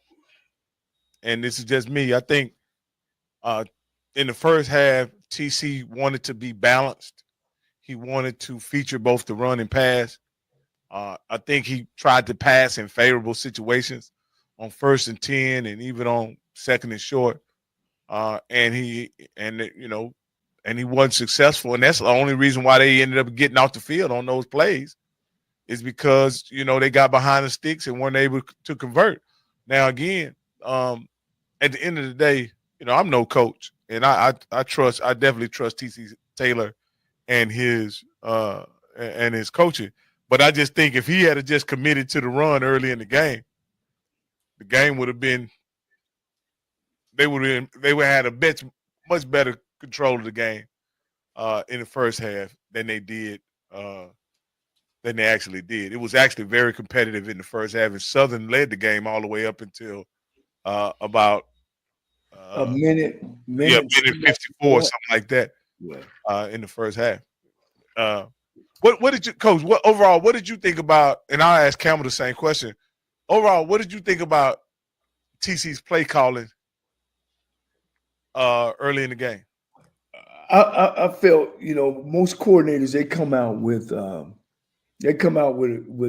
and this is just me, I think in the first half, TC wanted to be balanced. He wanted to feature both the run and pass. I think he tried to pass in favorable situations on 1st and 10 and even on 2nd and short. And he wasn't successful. And that's the only reason why they ended up getting off the field on those plays is because, they got behind the sticks and weren't able to convert. Now, again, at the end of the day, I'm no coach, and I definitely trust TC Taylor and his coaching. But I just think if he had just committed to the run early in the game would have been they would have had a much better control of the game in the first half than they did than they actually did. It was actually very competitive in the first half, and Southern led the game all the way up until about a minute 54, something like that. Yeah. In the first half. What did you, Coach? What did you think about? And I'll ask Campbell the same question. Overall, what did you think about TC's play calling early in the game? I felt, most coordinators they come out with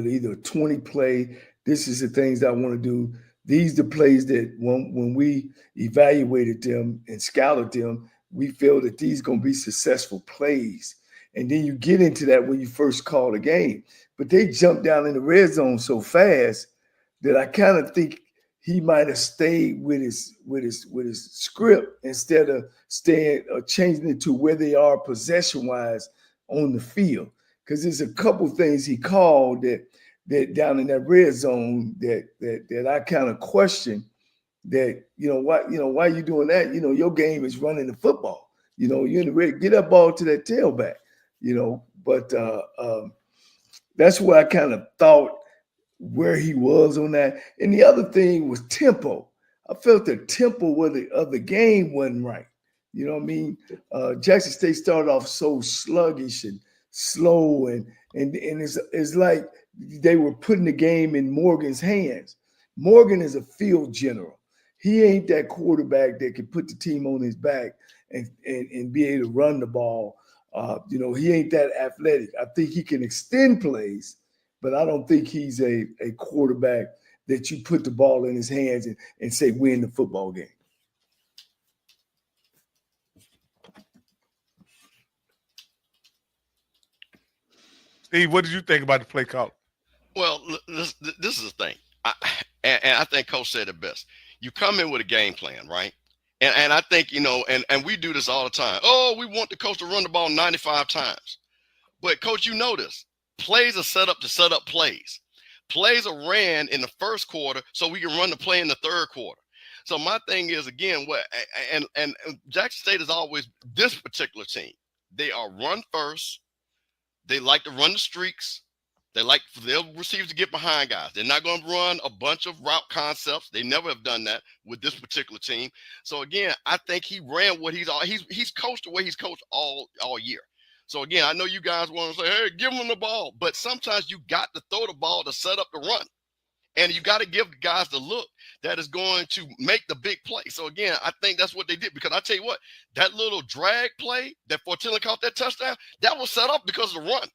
either a 20 play. This is the things that I want to do. These are the plays that when we evaluated them and scouted them, we feel that these are going to be successful plays. And then you get into that when you first call the game. But they jumped down in the red zone so fast that I kind of think he might have stayed with his script instead of changing it to where they are possession-wise on the field. Because there's a couple things he called that down in that red zone that I kind of question. That why are you doing that? Your game is running the football. You're in the red, get that ball to that tailback. But that's where I kind of thought where he was on that. And the other thing was tempo. I felt the tempo of the game wasn't right. You know what I mean? Jackson State started off so sluggish and slow, and it's like they were putting the game in Morgan's hands. Morgan is a field general. He ain't that quarterback that can put the team on his back and be able to run the ball. He ain't that athletic. I think he can extend plays, but I don't think he's a quarterback that you put the ball in his hands and say win the football game. Steve, what did you think about the play call? Well, this is the thing. I think Coach said it best. You come in with a game plan, right? And I think, and we do this all the time. Oh, we want the coach to run the ball 95 times. But, Coach, you know this. Plays are set up to set up plays. Plays are ran in the first quarter so we can run the play in the third quarter. So my thing is, again, and Jackson State is always this particular team. They are run first. They like to run the streaks. They like for their receivers to get behind guys. They're not going to run a bunch of route concepts. They never have done that with this particular team. So again, I think he ran what he's coached the way he's coached all year. So again, I know you guys want to say, hey, give him the ball, but sometimes you got to throw the ball to set up the run. And you got to give the guys the look that is going to make the big play. So again, I think that's what they did, because I tell you what, that little drag play that Fortilla caught that touchdown, that was set up because of the run.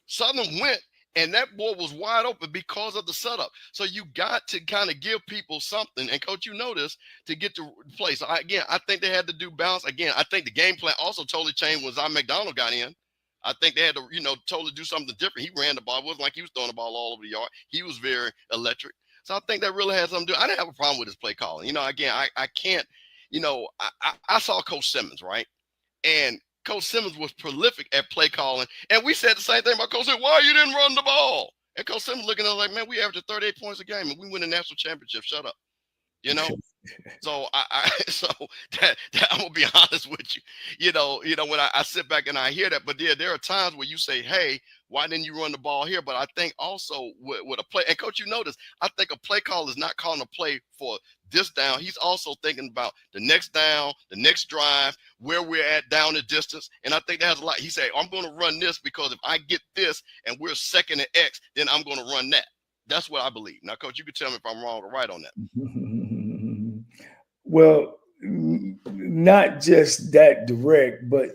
Southern went, and that ball was wide open because of the setup. So you got to kind of give people something. And, Coach, you know this, to get to play. So, I think they had to do balance. Again, I think the game plan also totally changed when Zion McDonald got in. I think they had to, totally do something different. He ran the ball. It wasn't like he was throwing the ball all over the yard. He was very electric. So I think that really had something to do. I didn't have a problem with his play calling. Again, I can't, I saw Coach Simmons, right? And Coach Simmons was prolific at play calling. And we said the same thing about Coach Simmons. Why you didn't run the ball? And Coach Simmons looking at us like, man, we averaged 38 points a game and we win a national championship. Shut up. So so that I'm gonna be honest with you. When I sit back and I hear that, but there are times where you say, hey, why didn't you run the ball here? But I think also with a play, and Coach, you notice, I think a play call is not calling a play for this down. He's also thinking about the next down, the next drive, where we're at down the distance. And I think that has a lot. He said, I'm going to run this because if I get this and we're second and X, then I'm going to run that. That's what I believe. Now, Coach, you can tell me if I'm wrong or right on that. Well, not just that direct, but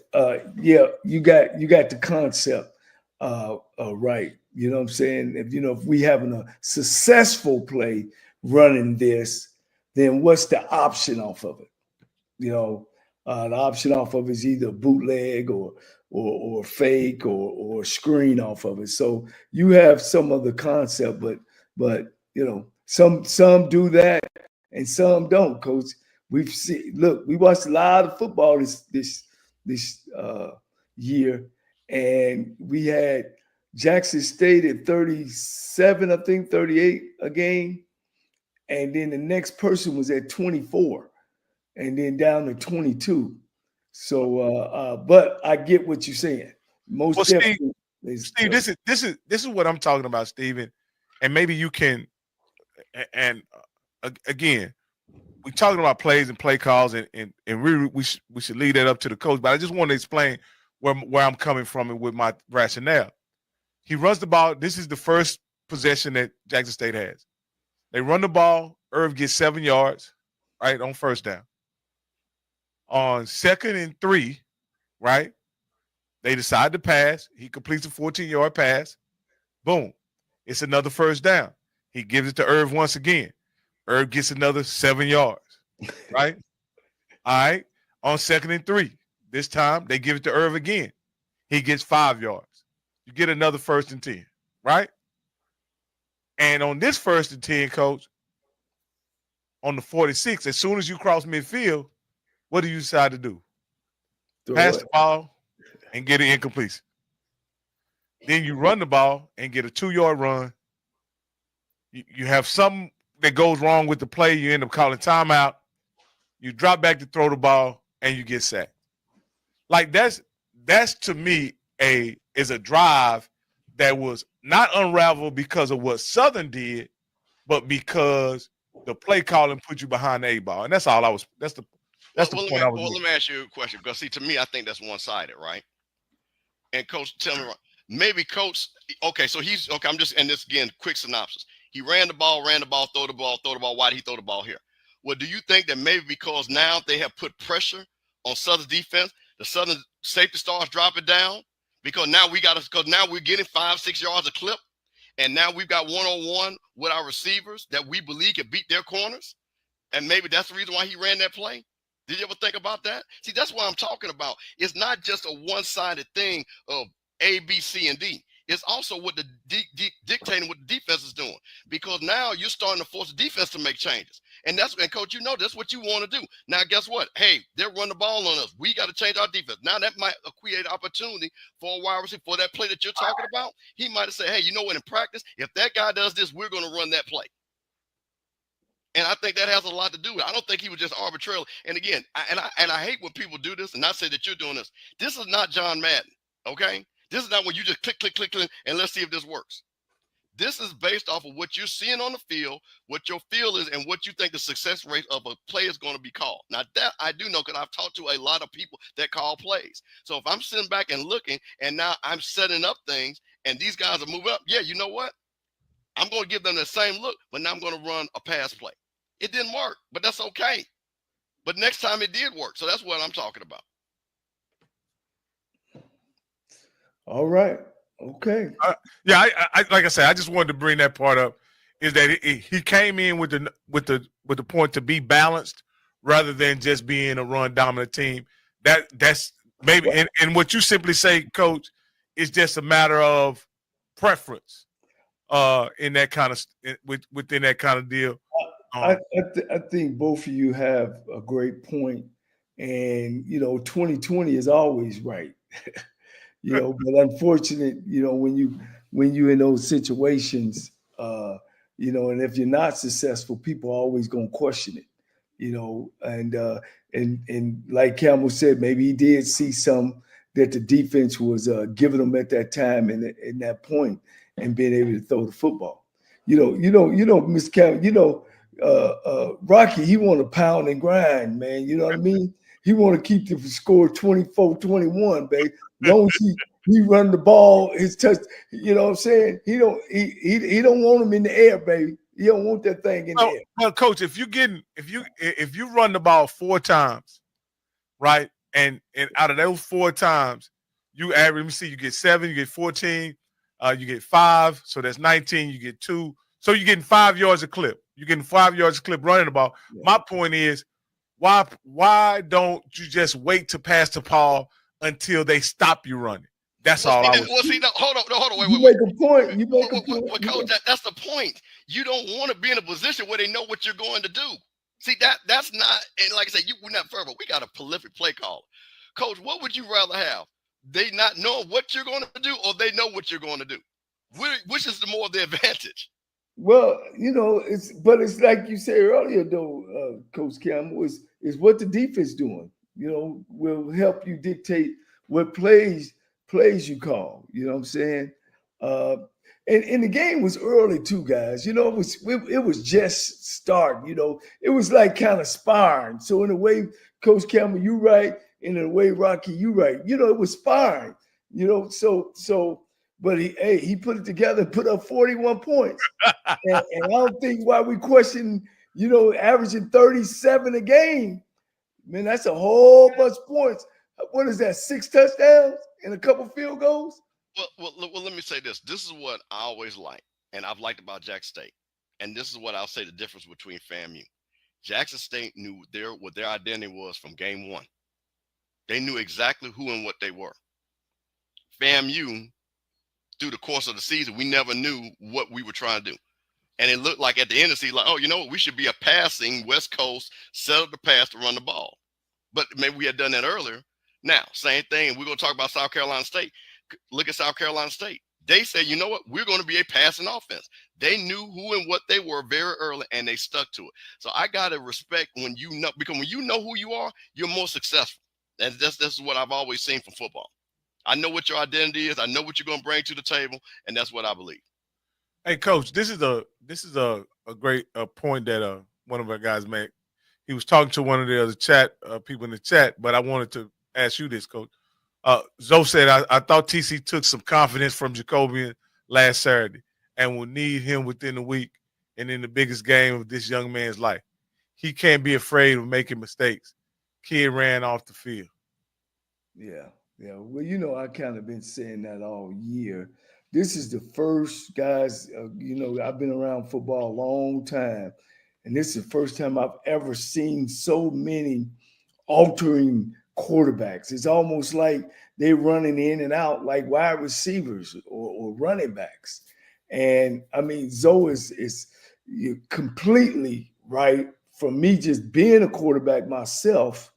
you got the concept right. You know what I'm saying? If we having a successful play running this, then what's the option off of it? The option off of it is either bootleg or fake or screen off of it. So you have some of the concept, but some do that and some don't, Coach. We watched a lot of football this year, and we had Jackson State at 37, I think 38 a game, and then the next person was at 24, and then down to 22. So, but I get what you're saying. Most definitely, Steve, this is what I'm talking about, Steven, and maybe you can. And again, we're talking about plays and play calls, and we should leave that up to the coach. But I just want to explain where I'm coming from and with my rationale. He runs the ball. This is the first possession that Jackson State has. They run the ball. Irv gets 7 yards, right, on first down. On 2nd and 3, right, they decide to pass. He completes a 14-yard pass. Boom. It's another first down. He gives it to Irv once again. Irv gets another 7 yards, right? All right. On 2nd and 3, this time they give it to Irv again. He gets 5 yards. You get another 1st and 10, right? And on this 1st and 10, Coach, on the 46, as soon as you cross midfield, what do you decide to do? Pass the ball and get an incompletion. Then you run the ball and get a 2-yard run. You have something that goes wrong with the play. You end up calling timeout. You drop back to throw the ball, and you get sacked. Like that's to me is a drive that was not unraveled because of what Southern did, but because the play calling put you behind the 8-ball. And that's all I was. That's the point I was making. Let me ask you a question, because see, to me, I think that's one-sided, right? And Coach, tell me, maybe Coach. Okay, so he's okay. I'm just, and this again, quick synopsis. He ran the ball, throw the ball. Why did he throw the ball here? Well, do you think that maybe because now they have put pressure on Southern's defense, the Southern safety starts dropping down? Because now we're getting 5-6 yards a clip, and now we've got one-on-one with our receivers that we believe can beat their corners, and maybe that's the reason why he ran that play. Did you ever think about that? See, that's what I'm talking about. It's not just a one-sided thing of A, B, C, and D. It's also what the dictating what the defense is doing, because now you're starting to force the defense to make changes. And Coach, that's what you want to do. Now, guess what? Hey, they're running the ball on us. We got to change our defense. Now, that might create opportunity for a wide receiver for that play that you're talking about. He might have said, hey, you know what? In practice, if that guy does this, we're going to run that play. And I think that has a lot to do with it. I don't think he was just arbitrarily. And again, I hate when people do this, and I say that you're doing this. This is not John Madden, okay? This is not when you just click, and let's see if this works. This is based off of what you're seeing on the field, what your feel is, and what you think the success rate of a play is going to be called. Now, that I do know, because I've talked to a lot of people that call plays. So if I'm sitting back and looking, and now I'm setting up things, and these guys are moving up, yeah, you know what? I'm going to give them the same look, but now I'm going to run a pass play. It didn't work, but that's okay. But next time it did work. So that's what I'm talking about. All right. Okay. Yeah, I like I said, I just wanted to bring that part up. Is that he came in with the point to be balanced rather than just being a run dominant team. That's maybe and what you simply say, Coach, is just a matter of preference in that kind of within that kind of deal. I think both of you have a great point, and 2020 is always right. But unfortunate, when you in those situations, and if you're not successful, people are always gonna question it, and like Campbell said, maybe he did see some that the defense was giving them at that time and in that point, and being able to throw the football. Miss Campbell, Rocky, he want to pound and grind, man. You know what I mean? He want to keep the score 24-21, baby. As long as he run the ball, his touch, you know what I'm saying? He don't want him in the air, baby. He don't want that thing in the air. Well, Coach, if you run the ball 4 times, right, and out of those 4 times, you average. Let me see, you get 7, you get 14, you get 5, so that's 19. You get 2, so you're getting 5 yards a clip. You're getting 5 yards a clip running the ball. Yeah. My point is, why don't you just wait to pass the ball until they stop you running? That's all I was. Well, see, no, hold on, wait. You make a point. You make a point. Well, Coach, that's the point. You don't want to be in a position where they know what you're going to do. See, that's not, and like I said, we're not further. We got a prolific play caller. Coach, what would you rather have? They not know what you're going to do, or they know what you're going to do? Which is the more the advantage? Well, it's like you said earlier, though, Coach Campbell, is what the defense doing. Will help you dictate what plays you call. You know what I'm saying? And the game was early too, guys. It was just starting. It was like kind of sparring. So in a way, Coach Campbell, you right, and in a way, Rocky, you right. It was sparring. But he put it together and put up 41 points. and I don't think why we question, averaging 37 a game. Man, that's a whole bunch of points. What is that, 6 touchdowns and a couple field goals? Well, let me say this. This is what I always like, and I've liked about Jackson State. And this is what I'll say the difference between FAMU. Jackson State knew what their identity was from game 1. They knew exactly who and what they were. FAMU, through the course of the season, we never knew what we were trying to do. And it looked like at the end of the season, like, oh, you know what? We should be a passing West Coast, set up the pass to run the ball. But maybe we had done that earlier. Now, same thing. We're going to talk about South Carolina State. Look at South Carolina State. They said, you know what? We're going to be a passing offense. They knew who and what they were very early, and they stuck to it. So I got to respect when you know, because when you know who you are, you're more successful. And that's what I've always seen from football. I know what your identity is. I know what you're going to bring to the table, and that's what I believe. Hey, Coach, this is a great point that one of our guys made. He was talking to one of the other chat people in the chat, but I wanted to ask you this, Coach. Zoe said, I thought TC took some confidence from Jacobian last Saturday and will need him within the week and in the biggest game of this young man's life. He can't be afraid of making mistakes. Kid ran off the field. Yeah. Well, you know, I kind of been saying that all year. This is the first, guys, you know, I've been around football a long time, and this is the first time I've ever seen so many altering quarterbacks. It's almost like they're running in and out like wide receivers or running backs. And, I mean, Zoe is completely right from me just being a quarterback myself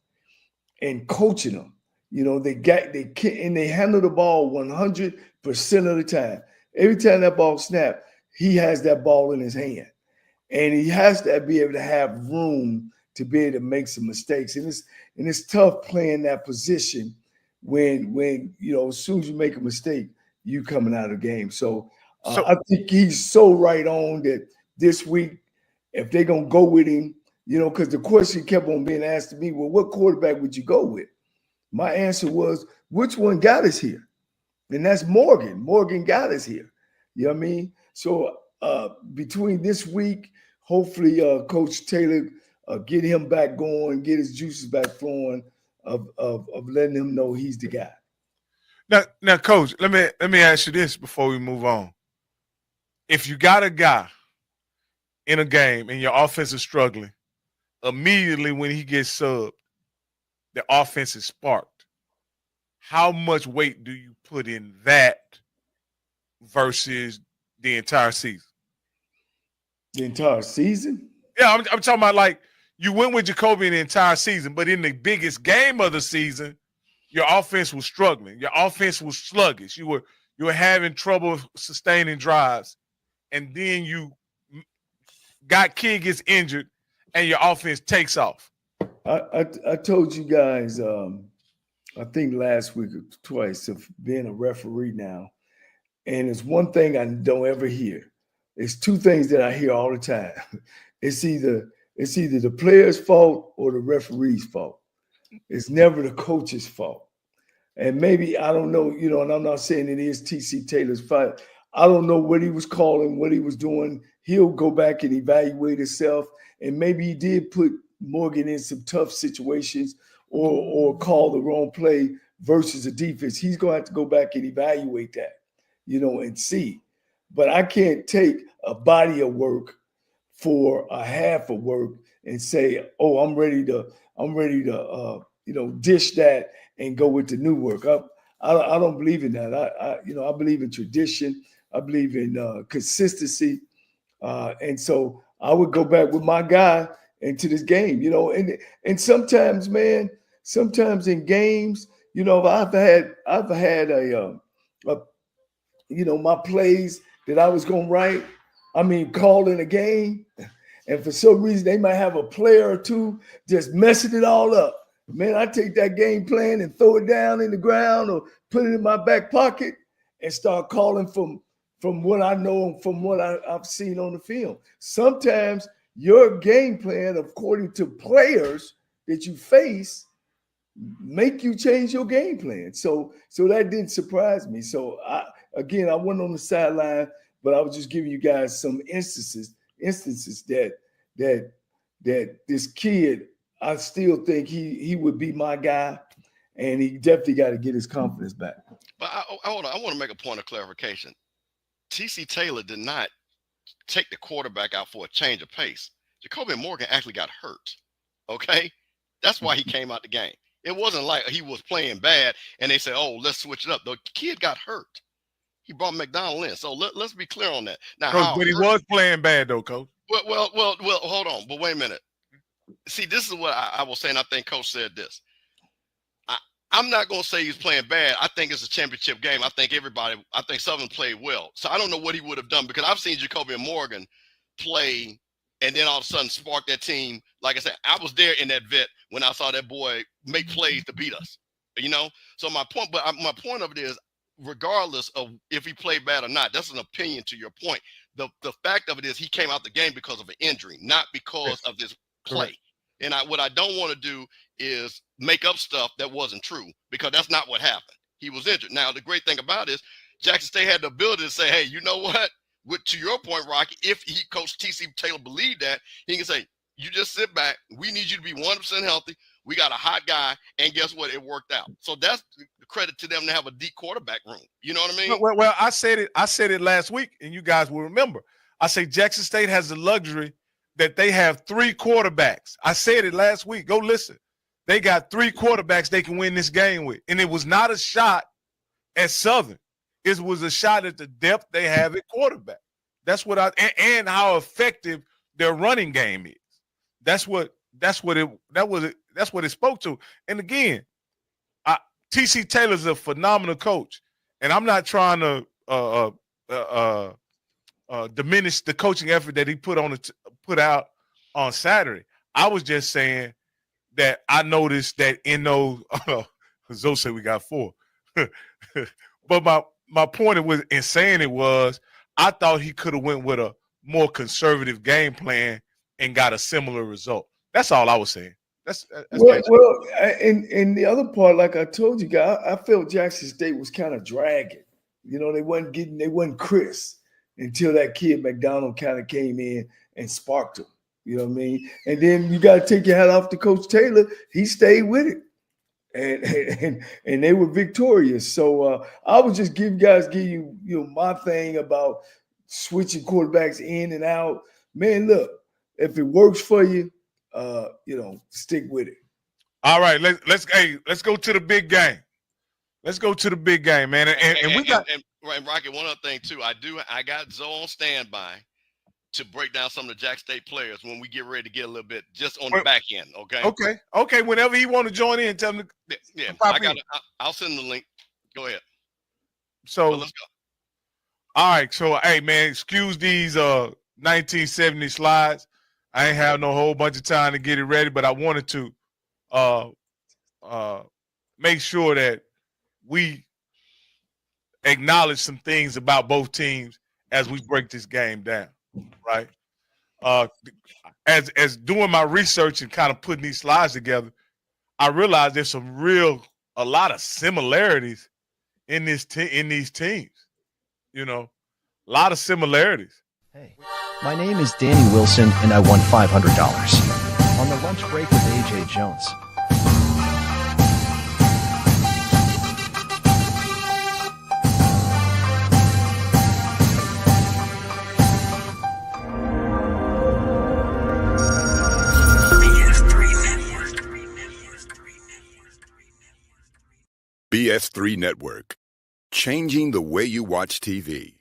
and coaching them. You know, they handle the ball 100% of the time. Every time that ball snaps, he has that ball in his hand. And he has to be able to have room to be able to make some mistakes. And it's tough playing that position when you know, as soon as you make a mistake, you coming out of the game. So I think he's so right on that this week, if they're going to go with him, you know, because the question kept on being asked to me, well, what quarterback would you go with? My answer was, which one got us here? And that's Morgan. Morgan got us here. You know what I mean? So between this week, hopefully Coach Taylor get him back going, get his juices back flowing of letting him know he's the guy. Now, Coach, let me ask you this before we move on. If you got a guy in a game and your offense is struggling, immediately when he gets subbed, the offense is sparked. How much weight do you put in that versus the entire season? The entire season? Yeah, I'm talking about like you went with Jacoby in the entire season, but in the biggest game of the season, your offense was struggling. Your offense was sluggish. You were having trouble sustaining drives, and then you kid gets injured, and your offense takes off. I told you guys, I think last week or twice, of being a referee now, and it's one thing I don't ever hear. It's two things that I hear all the time. It's either the player's fault or the referee's fault. It's never the coach's fault. And maybe, I don't know, you know, and I'm not saying it is TC Taylor's fault. I don't know what he was calling, what he was doing. He'll go back and evaluate himself. And maybe he did put Morgan in some tough situations or call the wrong play versus the defense. He's going to have to go back and evaluate that, you know, and see. But I can't take a body of work for a half of work and say, oh, I'm ready to you know, dish that and go with the new work. I don't believe in that. I believe in tradition. I believe in consistency. And so I would go back with my guy into this game, you know, and sometimes, man, in games, you know, I've had a you know, my plays that I was going to write, I mean, called in a game, and for some reason they might have a player or two just messing it all up. Man, I take that game plan and throw it down in the ground or put it in my back pocket and start calling from what I know, from what I've seen on the film. Sometimes your game plan, according to players that you face, make you change your game plan. So that didn't surprise me. So I went on the sideline, but I was just giving you guys some instances that this kid, I still think he would be my guy, and he definitely got to get his confidence back. But I want to make a point of clarification. TC Taylor did not take the quarterback out for a change of pace. Jacoby Morgan actually got hurt. Okay? That's why he came out the game. It wasn't like he was playing bad and they said, oh, let's switch it up. The kid got hurt. He brought McDonald in. So let's be clear on that. Now, Coach, but he was playing bad, though, Coach. Well, hold on. But wait a minute. See, this is what I was saying. I think Coach said this. I'm not going to say he's playing bad. I think it's a championship game. I think Southern played well. So I don't know what he would have done, because I've seen Jacoby Morgan play and then all of a sudden spark that team. Like I said, I was there in that vet when I saw that boy make plays to beat us, So my point of it is, regardless of if he played bad or not, that's an opinion to your point. The fact of it is he came out the game because of an injury, not because of this play. Correct. And what I don't want to do is make up stuff that wasn't true, because that's not what happened. He was injured. Now, the great thing about it is Jackson State had the ability to say, hey, you know what? To your point, Rocky, if Coach T.C. Taylor believed that, he can say, you just sit back. We need you to be 100% healthy. We got a hot guy. And guess what? It worked out. So that's the credit to them to have a deep quarterback room. You know what I mean? Well, I said it last week, and you guys will remember. I say Jackson State has the luxury that they have 3 quarterbacks. I said it last week. Go listen. They got 3 quarterbacks they can win this game with. And it was not a shot at Southern. It was a shot at the depth they have at quarterback. That's what and how effective their running game is. That's what it spoke to. And again, T.C. Taylor's a phenomenal coach. And I'm not trying to diminish the coaching effort that he put out on Saturday. I was just saying that I noticed that in those Zoe said we got 4. But my point in saying it was, I thought he could have went with a more conservative game plan and got a similar result. That's all I was saying. That's and the other part, like I told you guys, I felt Jackson State was kind of dragging. They wasn't crisp until that kid McDonald kind of came in and sparked them. You know what I mean? And then you got to take your hat off to Coach Taylor. He stayed with it, and they were victorious. So I was just give you my thing about switching quarterbacks in and out. Man, look, if it works for you, stick with it. All right, let's go to the big game. Let's go to the big game, man. And we got Rocky, one other thing too. I got Zoe on standby to break down some of the Jack State players when we get ready to get a little bit just on the back end. Okay. Whenever you want to join in, tell them. Yeah. I'll send the link. Go ahead. So let's go. All right. So hey, man, excuse these 1970 slides. I ain't have no whole bunch of time to get it ready, but I wanted to make sure that we acknowledge some things about both teams as we break this game down, right? As doing my research and kind of putting these slides together, I realized there's a lot of similarities in these teams. A lot of similarities. Hey, my name is Danny Wilson, and I won $500 on the lunch break with A.J. Jones. BS3 Network, changing the way you watch TV.